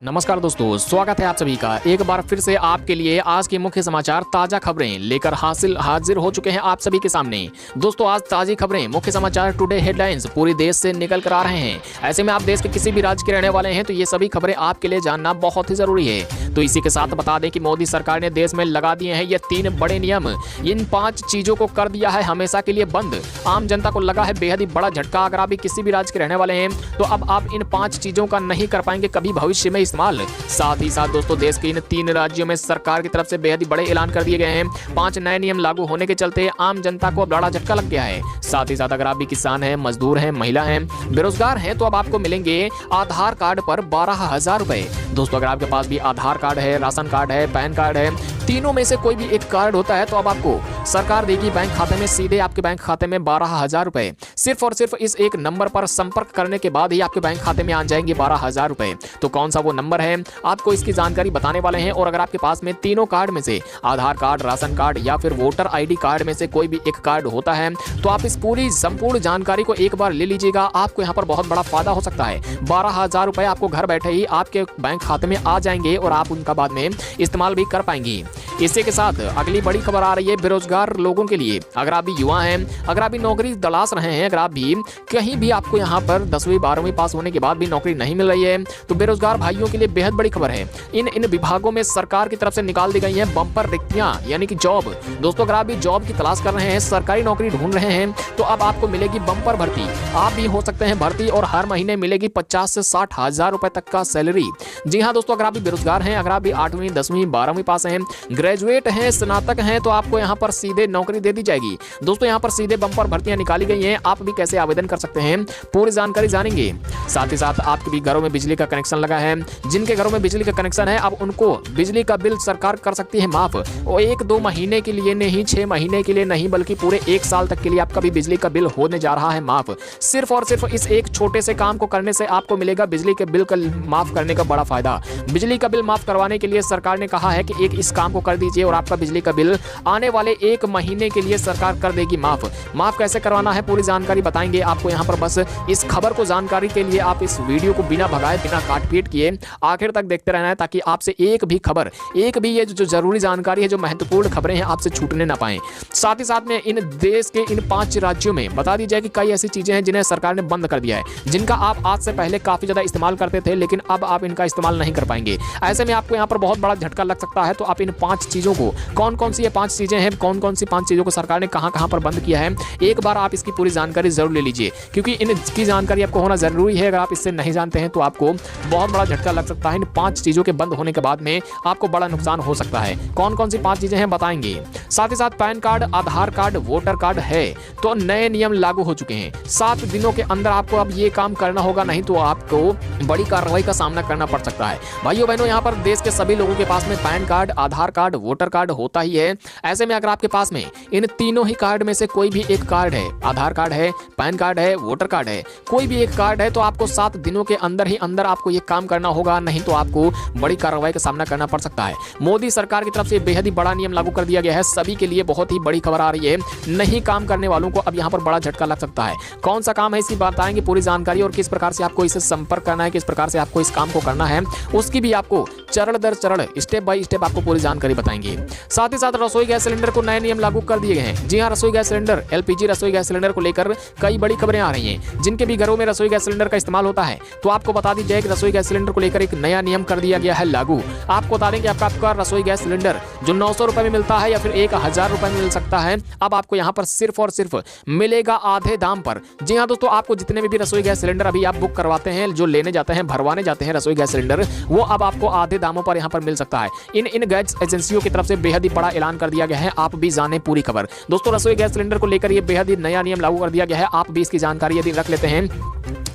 नमस्कार दोस्तों, स्वागत है आप सभी का एक बार फिर से आपके लिए आज के मुख्य समाचार ताजा खबरें लेकर हाजिर हो चुके हैं आप सभी के सामने। दोस्तों, आज ताजी खबरें मुख्य समाचार टुडे हेडलाइंस पूरे देश से निकल कर आ रहे हैं। ऐसे में आप देश के किसी भी राज्य के रहने वाले हैं तो ये सभी खबरें आपके लिए जानना बहुत ही जरूरी है। तो इसी के साथ बता दें कि मोदी सरकार ने देश में लगा दिए हैं ये 3 बड़े नियम। इन 5 चीजों को कर दिया है हमेशा के लिए बंद। आम जनता को लगा है बेहद ही बड़ा झटका। अगर आप भी किसी भी राज्य के रहने वाले हैं तो अब आप इन 5 चीजों का नहीं कर पाएंगे कभी भविष्य में इस्तेमाल। साथ ही साथ दोस्तों, देश के इन 3 राज्यों में सरकार की तरफ से बेहद ही बड़े ऐलान कर दिए गए हैं। 5 नए नियम लागू होने के चलते आम जनता को बड़ा झटका लग गया है। साथ ही साथ अगर आप भी किसान हैं, मजदूर हैं, महिला हैं, बेरोजगार हैं तो अब आपको मिलेंगे आधार कार्ड पर 12,000 रुपए। दोस्तों, अगर आपके पास भी आधार कार्ड है, राशन कार्ड है, पैन कार्ड है, तीनों में से कोई भी एक कार्ड होता है तो अब आपको सरकार देगी बैंक खाते में, सीधे आपके बैंक खाते में 12,000 रुपए। सिर्फ और सिर्फ इस एक नंबर पर संपर्क करने के बाद ही आपके बैंक खाते में आ जाएंगे 12,000 रुपए। तो कौन सा वो नंबर है, आपको इसकी जानकारी बताने वाले हैं। और अगर आपके पास में तीनों कार्ड में से आधार कार्ड, राशन कार्ड या फिर वोटर ID कार्ड में से कोई भी एक कार्ड होता है तो आप इस पूरी संपूर्ण जानकारी को एक बार ले लीजिएगा। आपको यहाँ पर बहुत बड़ा फायदा हो सकता है। 12,000 रुपए आपको घर बैठे ही आपके बैंक खाते में आ जाएंगे और आप उनका बाद में इस्तेमाल भी कर पाएंगी। इसी के साथ अगली बड़ी खबर आ रही है बेरोजगार लोगों के लिए। अगर आप भी युवा हैं, अगर आप भी नौकरी तलाश रहे हैं, अगर आप भी कहीं भी आपको यहाँ पर 10वीं 12वीं पास होने के बाद भी नौकरी नहीं मिल रही है तो बेरोजगार भाइयों के लिए बेहद बड़ी खबर है। इन विभागों में सरकार की तरफ से निकाल दी गई है बम्पर रिक्तियां, यानी कि जॉब। दोस्तों, अगर आप भी जॉब की तलाश कर रहे हैं, सरकारी नौकरी ढूंढ रहे हैं तो अब आपको मिलेगी बम्पर भर्ती। आप भी हो सकते हैं भर्ती और हर महीने मिलेगी 50 से 60,000 रुपए तक का सैलरी। जी हाँ दोस्तों, अगर आप भी बेरोजगार हैं, अगर आप भी 8वीं 10वीं 12वीं पास हैं, ग्रेजुएट हैं, स्नातक हैं तो आपको यहाँ पर सीधे नौकरी दे दी जाएगी। दोस्तों, यहाँ पर सीधे बम्पर भर्तियां निकाली गई हैं। आप भी कैसे आवेदन कर सकते हैं पूरी जानकारी जानेंगे। साथ ही साथ आपके भी घरों में बिजली का कनेक्शन लगा है, जिनके घरों में बिजली का कनेक्शन है अब उनको बिजली का बिल सरकार कर सकती है माफ। और 1-2 महीने के लिए नहीं, 6 महीने के लिए नहीं, बल्कि पूरे 1 साल तक के लिए आपका भी बिजली का बिल होने जा रहा है माफ। सिर्फ और सिर्फ इस एक छोटे से काम को करने से आपको मिलेगा बिजली के बिल का माफ करने का बड़ा फायदा। बिजली का बिल माफ करवाने के लिए सरकार ने कहा है कि इस काम को कर दीजिए और आपका बिजली का बिल आने वाले 1 महीने के लिए सरकार कर देगी माफ कैसे करवाना है पूरी जानकारी बताएंगे आपको यहाँ पर। बस इस खबर को जानकारी के लिए आप इस वीडियो को बिना भगाए, बिना काट पीट किए आखिर तक देखते रहना है, ताकि आपसे एक भी खबर, एक भी ये जो जरूरी जानकारी है, जो महत्वपूर्ण खबरें हैं, आपसे छूटने ना पाए। साथ ही साथ में इन देश के इन 5 राज्यों में बता दी जाए कि कई ऐसी चीजें हैं जिन्हें सरकार ने बंद कर दिया है, जिनका आप आज से पहले काफी ज्यादा इस्तेमाल करते थे, लेकिन अब आप इनका इस्तेमाल नहीं कर पाएंगे। ऐसे में आपको यहाँ पर बहुत बड़ा झटका लग सकता है। तो आप इन 5 चीजों को, कौन कौन सी ये 5 चीजें हैं, कौन कौन सी 5 चीजों को सरकार ने कहां पर बंद किया है, एक बार आप इसकी पूरी जानकारी जरूर ले लीजिए, क्योंकि इनकी जानकारी आपको होना जरूरी है। अगर आप इससे नहीं जानते हैं तो आपको बहुत बड़ा झटका लग सकता है। इन 5 चीजों के बंद होने के बाद में आपको बड़ा नुकसान हो सकता है। कौन कौन सी 5 चीजें हैं बताएंगे। साथ ही साथ पैन कार्ड, आधार कार्ड, वोटर कार्ड है तो नए नियम लागू हो चुके हैं। 7 दिनों के अंदर आपको अब ये काम करना होगा, नहीं तो आपको बड़ी कार्रवाई का सामना करना पड़ सकता है। भाइयों बहनों, यहाँ पर देश के सभी लोगों के पास में पैन कार्ड, आधार कार्ड, वोटर कार्ड होता ही है। ऐसे में अगर आपके पास में इन तीनों ही कार्ड में से कोई भी एक कार्ड है, आधार कार्ड है, पैन कार्ड है, वोटर कार्ड है, कोई भी एक कार्ड है तो आपको 7 दिनों के अंदर ही अंदर आपको ये काम करना होगा, नहीं तो आपको बड़ी कार्रवाई का सामना करना पड़ सकता है। मोदी सरकार की तरफ से बेहद ही बड़ा नियम लागू कर दिया गया है। सभी के लिए बहुत ही बड़ी खबर आ रही है। नहीं काम करने वालों को अब यहाँ पर बड़ा झटका लग सकता है। कौन सा काम है इसकी बताएंगे पूरी जानकारी, और किस प्रकार से आपको इसे संपर्क करना है, किस प्रकार से आपको इस काम को करना है, उसकी भी आपको चरण दर चरण, स्टेप बाय स्टेप आपको पूरी जानकारी बताएंगे। साथ ही साथ रसोई गैस सिलेंडर को नए नियम लागू कर दिए गए हैं। जी हाँ, रसोई गैस सिलेंडर, LPG रसोई गैस सिलेंडर को लेकर कई बड़ी खबरें आ रही हैं। जिनके भी घरों में रसोई गैस सिलेंडर का इस्तेमाल होता है तो आपको बता दी जाए कि रसोई गैस सिलेंडर को लेकर एक नया नियम कर दिया गया है लागू। आपको बता दें कि आपका रसोई गैस सिलेंडर जो 900 रुपए में मिलता है या फिर 1,000 रुपए में मिल सकता है, अब आपको यहाँ पर सिर्फ और सिर्फ मिलेगा आधे दाम पर। जी हाँ दोस्तों, आपको जितने में भी रसोई गैस सिलेंडर अभी आप बुक करवाते हैं, जो लेने जाते हैं, भरवाने जाते हैं रसोई गैस सिलेंडर, वो अब आपको आधे दामों पर यहाँ पर मिल सकता है। इन गैस एजेंसियों की तरफ से बेहद ही बड़ा ऐलान कर दिया गया है। आप भी जाने पूरी खबर। दोस्तों, रसोई गैस सिलेंडर को लेकर ये बेहद ही नया नियम लागू कर दिया गया है। आप भी इसकी जानकारी यदि रख लेते हैं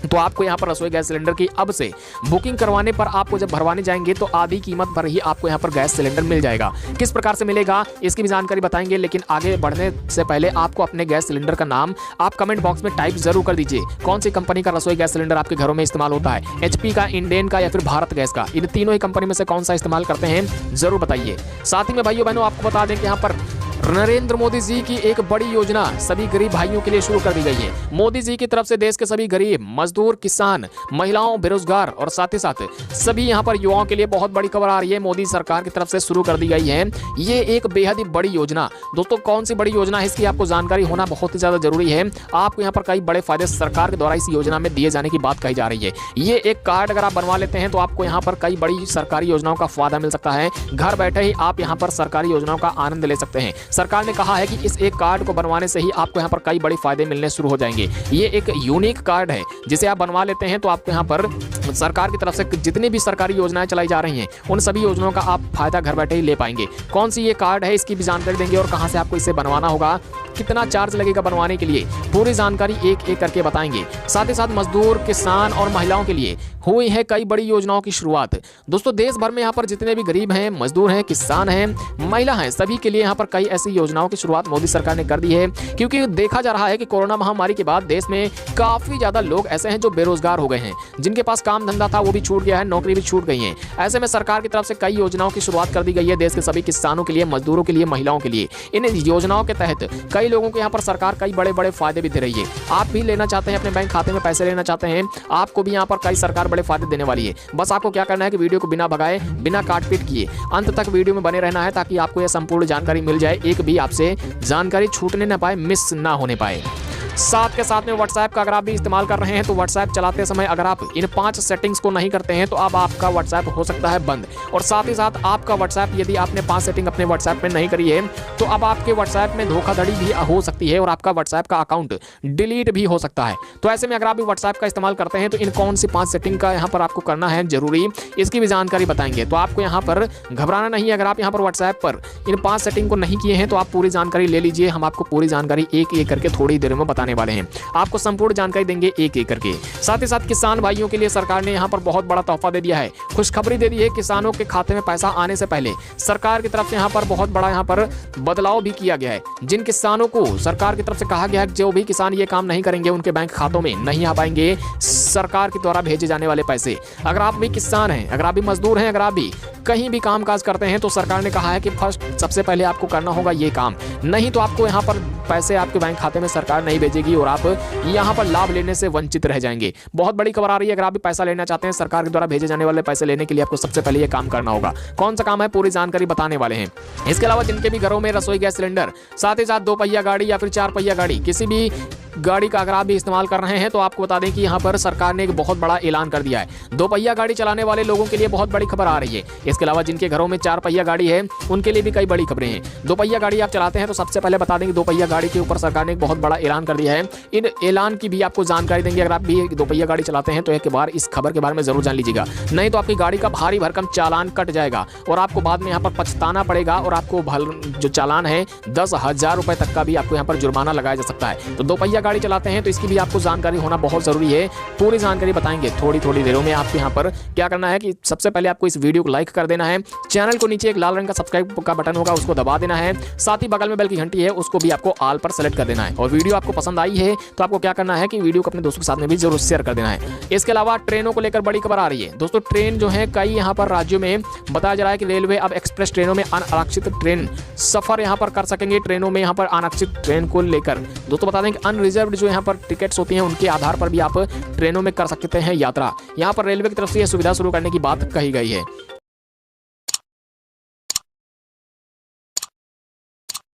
तो आपको यहाँ पर रसोई गैस सिलेंडर की अब से बुकिंग करवाने पर आपको जब भरवाने जाएंगे तो आधी कीमत पर ही आपको यहाँ पर गैस सिलेंडर मिल जाएगा। किस प्रकार से मिलेगा इसकी भी जानकारी बताएंगे, लेकिन आगे बढ़ने से पहले आपको अपने गैस सिलेंडर का नाम आप कमेंट बॉक्स में टाइप जरूर कर दीजिए। कौन सी कंपनी का रसोई गैस सिलेंडर आपके घरों में इस्तेमाल होता है, HP का, इंडेन का या फिर भारत गैस का। इन तीनों ही कंपनी में से कौन सा इस्तेमाल करते हैं जरूर बताइए। साथ ही में भाइयों बहनों आपको बता दें कि यहाँ पर नरेंद्र मोदी जी की एक बड़ी योजना सभी गरीब भाइयों के लिए शुरू कर दी गई है। मोदी जी की तरफ से देश के सभी गरीब, मजदूर, किसान, महिलाओं, बेरोजगार और साथ ही साथ सभी यहाँ पर युवाओं के लिए बहुत बड़ी खबर आ रही है। मोदी सरकार की तरफ से शुरू कर दी गई है ये एक बेहद ही बड़ी योजना। दोस्तों कौन सी बड़ी योजना है इसकी आपको जानकारी होना बहुत ही ज्यादा जरूरी है। आपको यहाँ पर कई बड़े फायदे सरकार के द्वारा इस योजना में दिए जाने की बात कही जा रही है। ये एक कार्ड अगर आप बनवा लेते हैं तो आपको यहाँ पर कई बड़ी सरकारी योजनाओं का फायदा मिल सकता है। घर बैठे ही आप यहाँ पर सरकारी योजनाओं का आनंद ले सकते हैं। सरकार ने कहा है कि इस एक कार्ड को बनवाने से ही आपको यहाँ पर कई बड़े फायदे मिलने शुरू हो जाएंगे। ये एक यूनिक कार्ड है जिसे आप बनवा लेते हैं तो आपको यहाँ पर सरकार की तरफ से जितनी भी सरकारी योजनाएं चलाई जा रही हैं उन सभी योजनाओं का आप फायदा घर बैठे ही ले पाएंगे। कौन सी ये कार्ड है इसकी भी जानकारी देंगे और कहां से आपको इसे बनवाना होगा, कितना चार्ज लगेगा बनवाने के लिए, पूरी जानकारी एक एक करके बताएंगे। साथ ही साथ मजदूर, किसान और महिलाओं के लिए हुई है कई बड़ी योजनाओं की शुरुआत। दोस्तों देश भर में यहाँ पर जितने भी गरीब हैं, मजदूर हैं, किसान हैं, महिला हैं, सभी के लिए यहाँ पर कई ऐसी योजनाओं की शुरुआत मोदी सरकार ने कर दी है। क्योंकि देखा जा रहा है कि कोरोना महामारी के बाद देश में काफी ज्यादा लोग ऐसे हैं जो बेरोजगार हो गए हैं, जिनके पास काम धंधा था वो भी छूट गया है, नौकरी भी छूट गई है। ऐसे में सरकार की तरफ से कई योजनाओं की शुरुआत कर दी गई है देश के सभी किसानों के लिए, मजदूरों के लिए, महिलाओं के लिए। इन योजनाओं के तहत कई लोगों को यहाँ पर सरकार कई बड़े बड़े फायदे भी दे रही है। आप भी लेना चाहते हैं, अपने बैंक खाते में पैसे लेना चाहते हैं, आपको भी यहाँ पर कई सरकार बड़े फायदे देने वाली है। बस आपको क्या करना है कि वीडियो को बिना भगाए, बिना काट पीट किए अंत तक वीडियो में बने रहना है ताकि आपको यह संपूर्ण जानकारी मिल जाए, एक भी आपसे जानकारी छूटने ना पाए, मिस ना होने पाए। साथ के साथ में व्हाट्सएप का अगर आप भी इस्तेमाल कर रहे हैं तो व्हाट्सएप चलाते समय अगर आप इन 5 सेटिंग्स को नहीं करते हैं तो अब आपका व्हाट्सएप हो सकता है बंद। और साथ ही साथ आपका व्हाट्सएप यदि आपने 5 सेटिंग अपने व्हाट्सएप में नहीं करी है तो अब आपके व्हाट्सएप में धोखाधड़ी भी हो सकती है और आपका व्हाट्सएप का अकाउंट डिलीट भी हो सकता है। तो ऐसे में अगर आप भी व्हाट्सएप का इस्तेमाल करते हैं तो इन कौन सी 5 सेटिंग का यहाँ पर आपको करना है जरूरी, इसकी भी जानकारी बताएंगे। तो आपको यहाँ पर घबराना नहीं है। अगर आप यहाँ पर व्हाट्सएप पर इन 5 सेटिंग को नहीं किए हैं तो आप पूरी जानकारी ले लीजिए। हम आपको पूरी जानकारी एक एक करके थोड़ी देर में बताने वाले हैं, आपको संपूर्ण जानकारी देंगे एक एक करके। साथ ही साथ किसान भाइयों के लिए सरकार ने यहाँ पर बहुत बड़ा तोहफा दे दिया है, खुशखबरी दे दी है। किसानों के खाते में पैसा आने से पहले सरकार की तरफ से यहाँ पर बहुत बड़ा यहाँ पर बदलाव भी किया गया है। जिन किसानों को सरकार की तरफ से कहा गया है जो भी किसान ये काम नहीं करेंगे उनके बैंक खातों में नहीं आ पाएंगे सरकार के द्वारा भेजे जाने वाले पैसे। अगर आप भी किसान हैं, अगर आप भी मजदूर हैं, अगर आप भी कहीं भी काम काज करते हैं तो सरकार ने कहा है कि फर्स्ट सबसे पहले आपको करना होगा ये काम, नहीं तो आपको यहाँ पर पैसे आपके बैंक खाते में सरकार नहीं भेजेगी और आप यहाँ पर लाभ लेने से वंचित रह जाएंगे। बहुत बड़ी खबर आ रही है। अगर आप भी पैसा लेना चाहते हैं सरकार के द्वारा भेजे जाने वाले पैसे लेने के लिए आपको सबसे पहले ये काम करना होगा। कौन सा काम है पूरी जानकारी बताने वाले हैं। इसके अलावा जिनके भी घरों में रसोई गैस सिलेंडर, साथ ही साथ 2 पहिया गाड़ी या फिर 4 पहिया गाड़ी, किसी भी गाड़ी का अगर आप भी इस्तेमाल कर रहे हैं तो आपको बता दें कि यहाँ पर सरकार ने एक बहुत बड़ा ऐलान कर दिया है। 2 पहिया गाड़ी चलाने वाले लोगों के लिए बहुत बड़ी खबर आ रही है। इसके अलावा जिनके घरों में 4 पहिया गाड़ी है उनके लिए भी कई बड़ी खबरें हैं। 2 पहिया गाड़ी आप चलाते हैं तो सबसे पहले बता दें कि 2 पहिया गाड़ी के ऊपर सरकार ने एक बहुत बड़ा ऐलान कर दिया है। इन ऐलान की भी आपको जानकारी देंगे। अगर आप भी 2 पहिया गाड़ी चलाते हैं तो एक बार इस खबर के बारे में जरूर जान लीजिएगा, नहीं तो आपकी गाड़ी का भारी भरकम चालान कट जाएगा और आपको बाद में यहाँ पर पछताना पड़ेगा और आपको जो चालान है 10,000 रुपए तक का भी आपको यहाँ पर जुर्माना लगाया जा सकता है। तो 2 पहिया गाड़ी चलाते हैं तो इसकी भी आपको जानकारी होना बहुत जरूरी है। पूरी जानकारी बताएंगे थोड़ी थोड़ी देरों में। आपको यहाँ पर क्या करना है कि सबसे पहले आपको इस वीडियो को लाइक कर देना है, चैनल को नीचे एक लाल रंग का सब्सक्राइब का बटन होगा उसको दबा देना है, साथ ही बगल में बेल की घंटी है उसको भी आपको ऑल पर सेलेक्ट कर देना है। और वीडियो आपको पसंद आई है तो आपको क्या करना है कि वीडियो को अपने दोस्तों के साथ में भी जरूर शेयर कर देना है। इसके अलावा ट्रेनों को लेकर बड़ी खबर आ रही है। दोस्तों ट्रेन जो है कई यहाँ पर राज्यों में बताया जा रहा है कि रेलवे अब एक्सप्रेस ट्रेनों में अनारक्षित ट्रेन सफर यहाँ पर कर सकेंगे। ट्रेनों में यहाँ पर अनारक्षित ट्रेन को लेकर दोस्तों बता दें कि अनरिजर्व्ड जो यहाँ पर टिकट्स होती हैं उनके आधार पर भी आप ट्रेनों में कर सकते हैं यात्रा। यहाँ पर रेलवे की तरफ से यह सुविधा शुरू करने की बात कही गई है।